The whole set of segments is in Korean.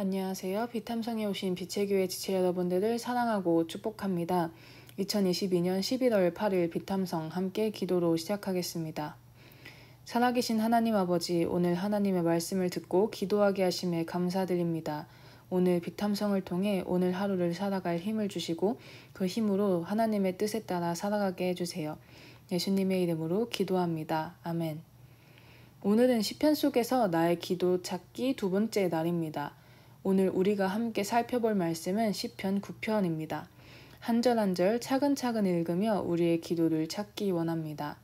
안녕하세요. 비탐성에 오신 빛의 교회 지체 여러분들을 사랑하고 축복합니다. 2022년 11월 8일 비탐성 함께 기도로 시작하겠습니다. 살아계신 하나님 아버지, 오늘 하나님의 말씀을 듣고 기도하게 하심에 감사드립니다. 오늘 비탐성을 통해 오늘 하루를 살아갈 힘을 주시고 그 힘으로 하나님의 뜻에 따라 살아가게 해주세요. 예수님의 이름으로 기도합니다. 아멘. 오늘은 시편 속에서 나의 기도 찾기 두 번째 날입니다. 오늘 우리가 함께 살펴볼 말씀은 시편 9편입니다. 한 절 한 절 차근차근 읽으며 우리의 기도를 찾기 원합니다.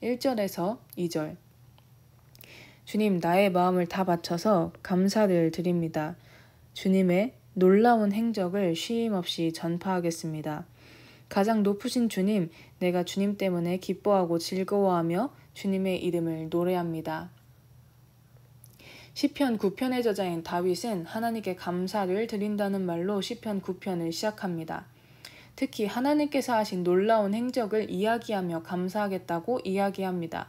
1절에서 2절. 주님, 나의 마음을 다 바쳐서 감사를 드립니다. 주님의 놀라운 행적을 쉼없이 전파하겠습니다. 가장 높으신 주님, 내가 주님 때문에 기뻐하고 즐거워하며 주님의 이름을 노래합니다. 시편 9편의 저자인 다윗은 하나님께 감사를 드린다는 말로 시편 9편을 시작합니다. 특히 하나님께서 하신 놀라운 행적을 이야기하며 감사하겠다고 이야기합니다.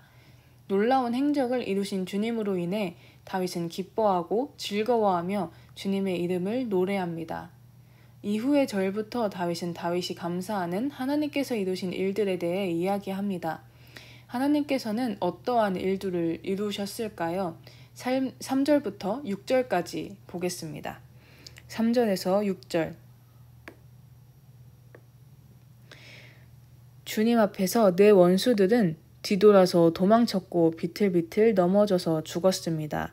놀라운 행적을 이루신 주님으로 인해 다윗은 기뻐하고 즐거워하며 주님의 이름을 노래합니다. 이후의 절부터 다윗이 감사하는 하나님께서 이루신 일들에 대해 이야기합니다. 하나님께서는 어떠한 일들을 이루셨을까요? 3절부터 6절까지 보겠습니다. 3절에서 6절. 주님 앞에서 내 원수들은 뒤돌아서 도망쳤고 비틀비틀 넘어져서 죽었습니다.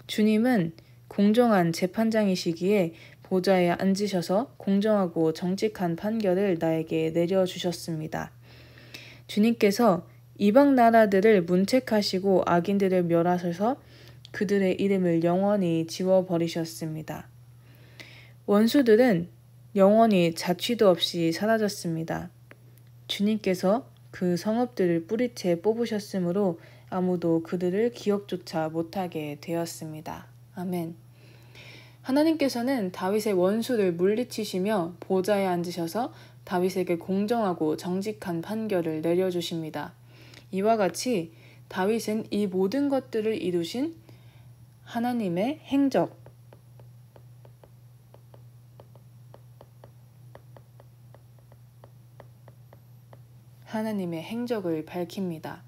주님은 공정한 재판장이시기에 보좌에 앉으셔서 공정하고 정직한 판결을 나에게 내려주셨습니다. 주님께서 이방 나라들을 문책하시고 악인들을 멸하셔서 그들의 이름을 영원히 지워버리셨습니다. 원수들은 영원히 자취도 없이 사라졌습니다. 주님께서 그 성읍들을 뿌리채 뽑으셨으므로 아무도 그들을 기억조차 못하게 되었습니다. 아멘. 하나님께서는 다윗의 원수를 물리치시며 보좌에 앉으셔서 다윗에게 공정하고 정직한 판결을 내려주십니다. 이와 같이 다윗은 이 모든 것들을 이루신 하나님의 행적을 밝힙니다.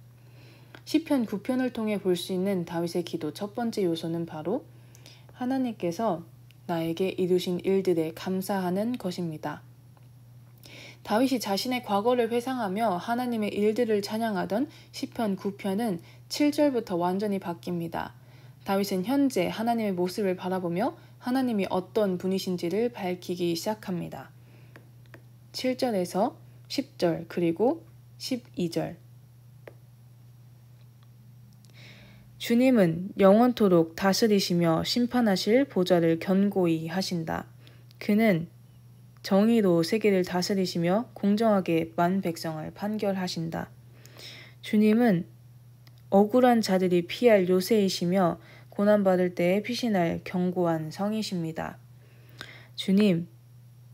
시편 9편을 통해 볼 수 있는 다윗의 기도 첫 번째 요소는 바로 하나님께서 나에게 이루신 일들에 감사하는 것입니다. 다윗이 자신의 과거를 회상하며 하나님의 일들을 찬양하던 시편 9편은 7절부터 완전히 바뀝니다. 다윗은 현재 하나님의 모습을 바라보며 하나님이 어떤 분이신지를 밝히기 시작합니다. 7절에서 10절 그리고 12절. 주님은 영원토록 다스리시며 심판하실 보좌를 견고히 하신다. 그는 정의로 세계를 다스리시며 공정하게 만 백성을 판결하신다. 주님은 억울한 자들이 피할 요새이시며 고난받을 때에 피신할 견고한 성이십니다.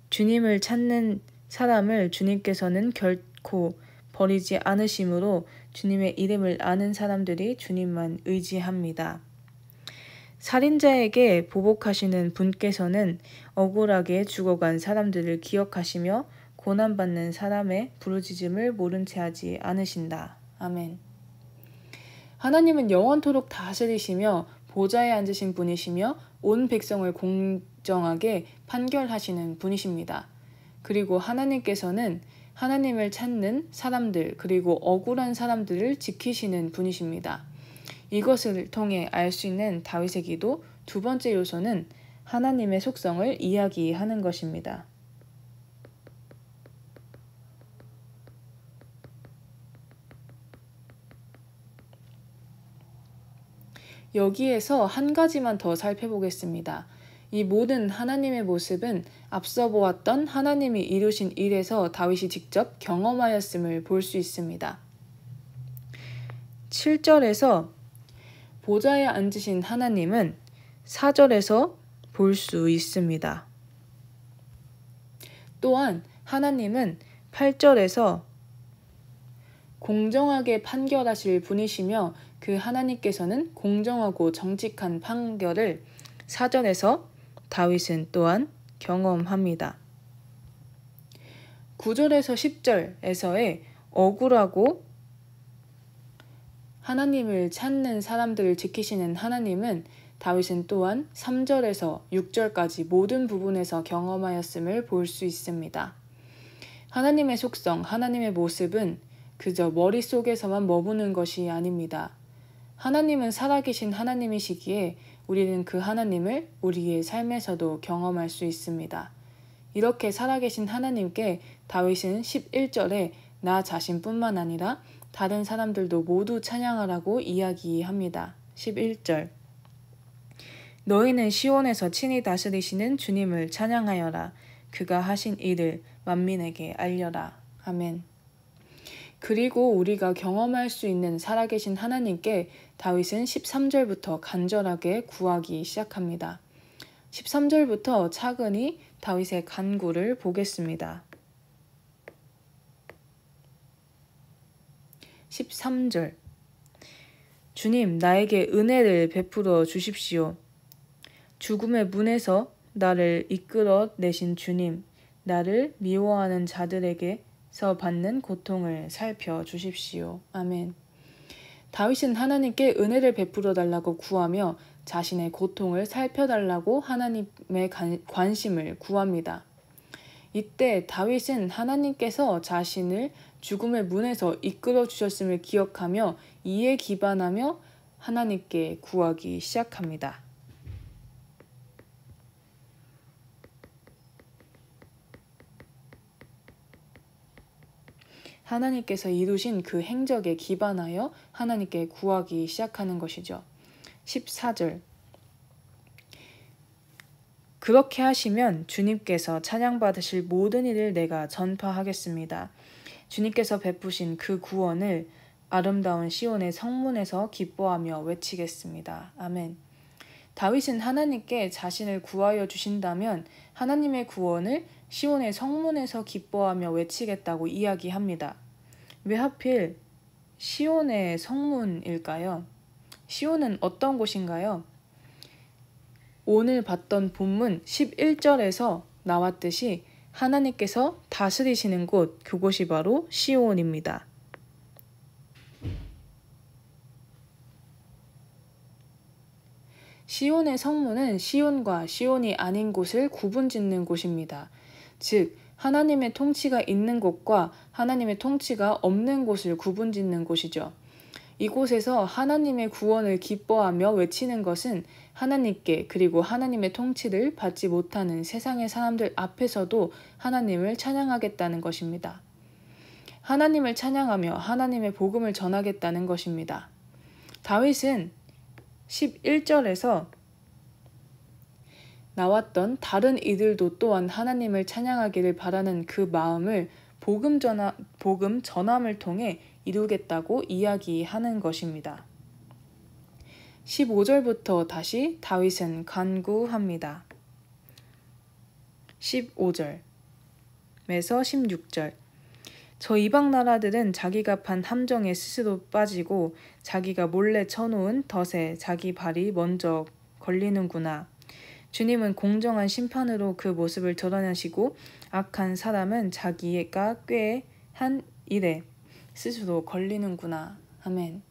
주님을 찾는 사람을 주님께서는 결코 버리지 않으시므로 주님의 이름을 아는 사람들이 주님만 의지합니다. 살인자에게 보복하시는 분께서는 억울하게 죽어간 사람들을 기억하시며 고난받는 사람의 부르짖음을 모른 채 하지 않으신다. 아멘. 하나님은 영원토록 다스리시며 보좌에 앉으신 분이시며 온 백성을 공정하게 판결하시는 분이십니다. 그리고 하나님께서는 하나님을 찾는 사람들 그리고 억울한 사람들을 지키시는 분이십니다. 이것을 통해 알 수 있는 다윗의 기도 두 번째 요소는 하나님의 속성을 이야기하는 것입니다. 여기에서 한 가지만 더 살펴보겠습니다. 이 모든 하나님의 모습은 앞서 보았던 하나님이 이루신 일에서 다윗이 직접 경험하였음을 볼 수 있습니다. 7절에서 보좌에 앉으신 하나님은 4절에서 볼 수 있습니다. 또한 하나님은 8절에서 공정하게 판결하실 분이시며 그 하나님께서는 공정하고 정직한 판결을 4절에서 다윗은 또한 경험합니다. 9절에서 10절에서의 억울하고 하나님을 찾는 사람들을 지키시는 하나님은 다윗은 또한 3절에서 6절까지 모든 부분에서 경험하였음을 볼 수 있습니다. 하나님의 속성, 하나님의 모습은 그저 머릿속에서만 머무는 것이 아닙니다. 하나님은 살아계신 하나님이시기에 우리는 그 하나님을 우리의 삶에서도 경험할 수 있습니다. 이렇게 살아계신 하나님께 다윗은 11절에 나 자신뿐만 아니라 다른 사람들도 모두 찬양하라고 이야기합니다. 11절 너희는 시온에서 친히 다스리시는 주님을 찬양하여라. 그가 하신 일을 만민에게 알려라. 아멘. 그리고 우리가 경험할 수 있는 살아계신 하나님께 다윗은 13절부터 간절하게 구하기 시작합니다. 13절부터 차근히 다윗의 간구를 보겠습니다. 13절 주님 나에게 은혜를 베풀어 주십시오. 죽음의 문에서 나를 이끌어 내신 주님, 나를 미워하는 자들에게서 받는 고통을 살펴주십시오. 아멘. 다윗은 하나님께 은혜를 베풀어 달라고 구하며 자신의 고통을 살펴달라고 하나님의 관심을 구합니다. 이때 다윗은 하나님께서 자신을 죽음의 문에서 이끌어 주셨음을 기억하며 이에 기반하며 하나님께 구하기 시작합니다. 하나님께서 이루신 그 행적에 기반하여 하나님께 구하기 시작하는 것이죠. 14절 그렇게 하시면 주님께서 찬양받으실 모든 일을 내가 전파하겠습니다. 주님께서 베푸신 그 구원을 아름다운 시온의 성문에서 기뻐하며 외치겠습니다. 아멘. 다윗은 하나님께 자신을 구하여 주신다면 하나님의 구원을 시온의 성문에서 기뻐하며 외치겠다고 이야기합니다. 왜 하필 시온의 성문일까요? 시온은 어떤 곳인가요? 오늘 봤던 본문 11절에서 나왔듯이 하나님께서 다스리시는 곳, 그곳이 바로 시온입니다. 시온의 성문은 시온과 시온이 아닌 곳을 구분짓는 곳입니다. 즉, 하나님의 통치가 있는 곳과 하나님의 통치가 없는 곳을 구분짓는 곳이죠. 이곳에서 하나님의 구원을 기뻐하며 외치는 것은 하나님께 그리고 하나님의 통치를 받지 못하는 세상의 사람들 앞에서도 하나님을 찬양하겠다는 것입니다. 하나님을 찬양하며 하나님의 복음을 전하겠다는 것입니다. 다윗은 11절에서 나왔던 다른 이들도 또한 하나님을 찬양하기를 바라는 그 마음을 복음 전함을 통해 이루겠다고 이야기하는 것입니다. 15절부터 다시 다윗은 간구합니다. 15절에서 16절 저 이방 나라들은 자기가 판 함정에 스스로 빠지고 자기가 몰래 쳐놓은 덫에 자기 발이 먼저 걸리는구나. 주님은 공정한 심판으로 그 모습을 드러내시고 악한 사람은 자기가 꾀한 일에 스스로 걸리는구나. 아멘.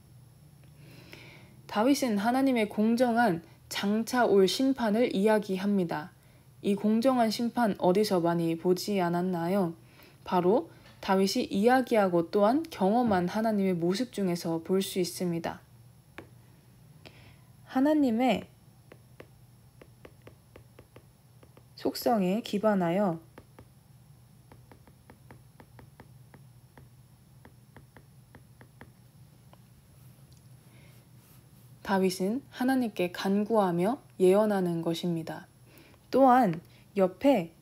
다윗은 하나님의 공정한 장차 올 심판을 이야기합니다. 이 공정한 심판 어디서 많이 보지 않았나요? 바로 다윗이 이야기하고 또한 경험한 하나님의 모습 중에서 볼 수 있습니다. 하나님의 속성에 기반하여 다윗은 하나님께 간구하며 예언하는 것입니다. 또한 옆에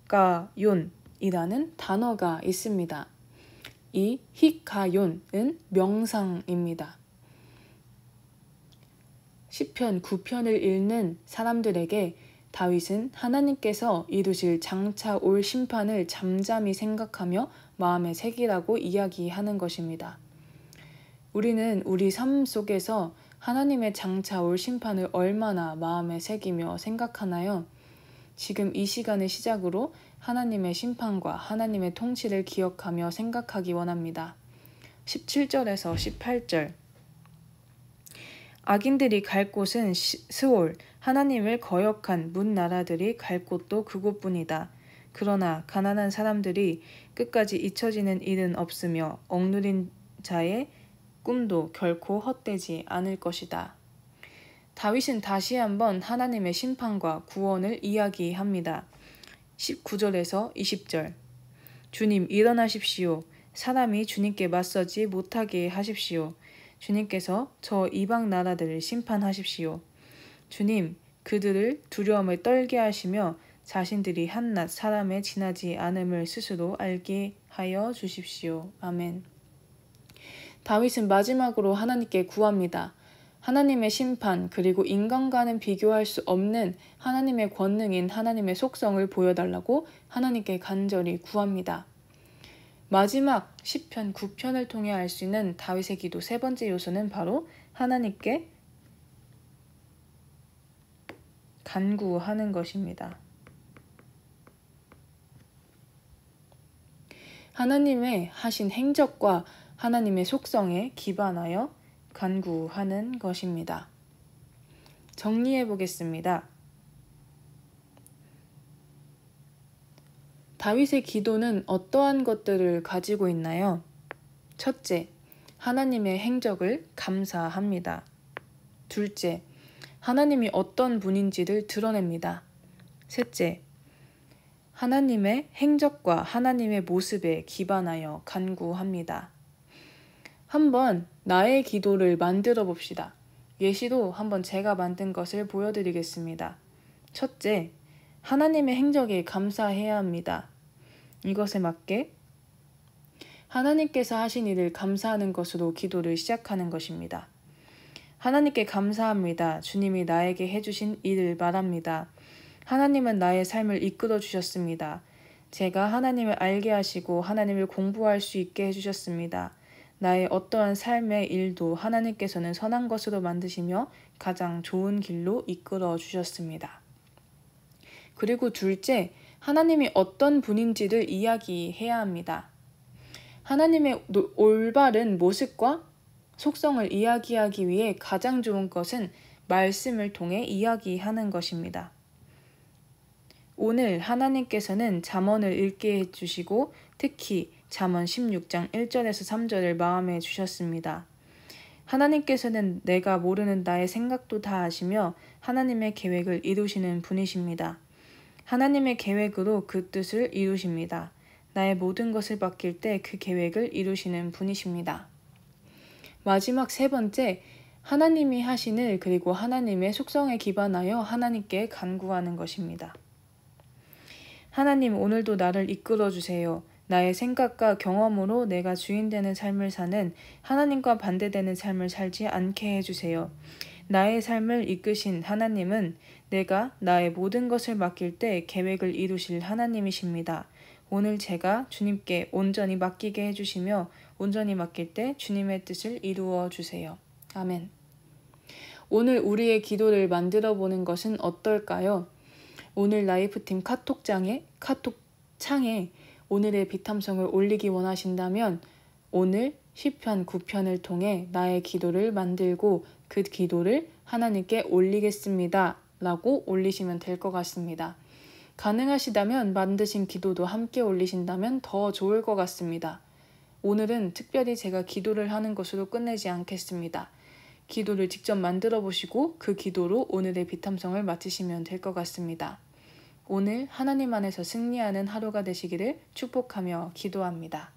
헥가욘이라는 단어가 있습니다. 이 히가욘은 명상입니다. 시편 9편을 읽는 사람들에게 다윗은 하나님께서 이루실 장차 올 심판을 잠잠히 생각하며 마음에 새기라고 이야기하는 것입니다. 우리는 우리 삶 속에서 하나님의 장차 올 심판을 얼마나 마음에 새기며 생각하나요? 지금 이 시간을 시작으로 하나님의 심판과 하나님의 통치를 기억하며 생각하기 원합니다. 17절에서 18절. 악인들이 갈 곳은 스올, 하나님을 거역한 문나라들이 갈 곳도 그곳뿐이다. 그러나 가난한 사람들이 끝까지 잊혀지는 일은 없으며 억누린 자의 꿈도 결코 헛되지 않을 것이다. 다윗은 다시 한번 하나님의 심판과 구원을 이야기합니다. 19절에서 20절. 주님 일어나십시오. 사람이 주님께 맞서지 못하게 하십시오. 주님께서 저 이방 나라들을 심판하십시오. 주님, 그들을 두려움을 떨게 하시며 자신들이 한낱 사람에 지나지 않음을 스스로 알게 하여 주십시오. 아멘. 다윗은 마지막으로 하나님께 구합니다. 하나님의 심판 그리고 인간과는 비교할 수 없는 하나님의 권능인 하나님의 속성을 보여달라고 하나님께 간절히 구합니다. 마지막 시편 9편을 통해 알 수 있는 다윗의 기도 세 번째 요소는 바로 하나님께 간구하는 것입니다. 하나님의 하신 행적과 하나님의 속성에 기반하여 간구하는 것입니다. 정리해 보겠습니다. 다윗의 기도는 어떠한 것들을 가지고 있나요? 첫째, 하나님의 행적을 감사합니다. 둘째, 하나님이 어떤 분인지를 드러냅니다. 셋째, 하나님의 행적과 하나님의 모습에 기반하여 간구합니다. 한번 나의 기도를 만들어 봅시다. 예시로 한번 제가 만든 것을 보여드리겠습니다. 첫째, 하나님의 행적에 감사해야 합니다. 이것에 맞게 하나님께서 하신 일을 감사하는 것으로 기도를 시작하는 것입니다. 하나님께 감사합니다. 주님이 나에게 해주신 일을 말합니다. 하나님은 나의 삶을 이끌어 주셨습니다. 제가 하나님을 알게 하시고 하나님을 공부할 수 있게 해주셨습니다. 나의 어떠한 삶의 일도 하나님께서는 선한 것으로 만드시며 가장 좋은 길로 이끌어 주셨습니다. 그리고 둘째, 하나님이 어떤 분인지를 이야기해야 합니다. 하나님의 올바른 모습과 속성을 이야기하기 위해 가장 좋은 것은 말씀을 통해 이야기하는 것입니다. 오늘 하나님께서는 잠언을 읽게 해주시고 특히 잠언 16장 1절에서 3절을 마음에 주셨습니다. 하나님께서는 내가 모르는 나의 생각도 다 아시며 하나님의 계획을 이루시는 분이십니다. 하나님의 계획으로 그 뜻을 이루십니다. 나의 모든 것을 맡길 때 그 계획을 이루시는 분이십니다. 마지막 세 번째, 하나님이 하신 일 그리고 하나님의 속성에 기반하여 하나님께 간구하는 것입니다. 하나님, 오늘도 나를 이끌어 주세요. 나의 생각과 경험으로 내가 주인되는 삶을 사는 하나님과 반대되는 삶을 살지 않게 해주세요. 나의 삶을 이끄신 하나님은 내가 나의 모든 것을 맡길 때 계획을 이루실 하나님이십니다. 오늘 제가 주님께 온전히 맡기게 해주시며 온전히 맡길 때 주님의 뜻을 이루어 주세요. 아멘. 오늘 우리의 기도를 만들어 보는 것은 어떨까요? 오늘 라이프팀 카톡창에 오늘의 비탐성을 올리기 원하신다면 오늘 시편 9편을 통해 나의 기도를 만들고 그 기도를 하나님께 올리겠습니다 라고 올리시면 될 것 같습니다. 가능하시다면 만드신 기도도 함께 올리신다면 더 좋을 것 같습니다. 오늘은 특별히 제가 기도를 하는 것으로 끝내지 않겠습니다. 기도를 직접 만들어 보시고 그 기도로 오늘의 비탐성을 마치시면 될 것 같습니다. 오늘 하나님 안에서 승리하는 하루가 되시기를 축복하며 기도합니다.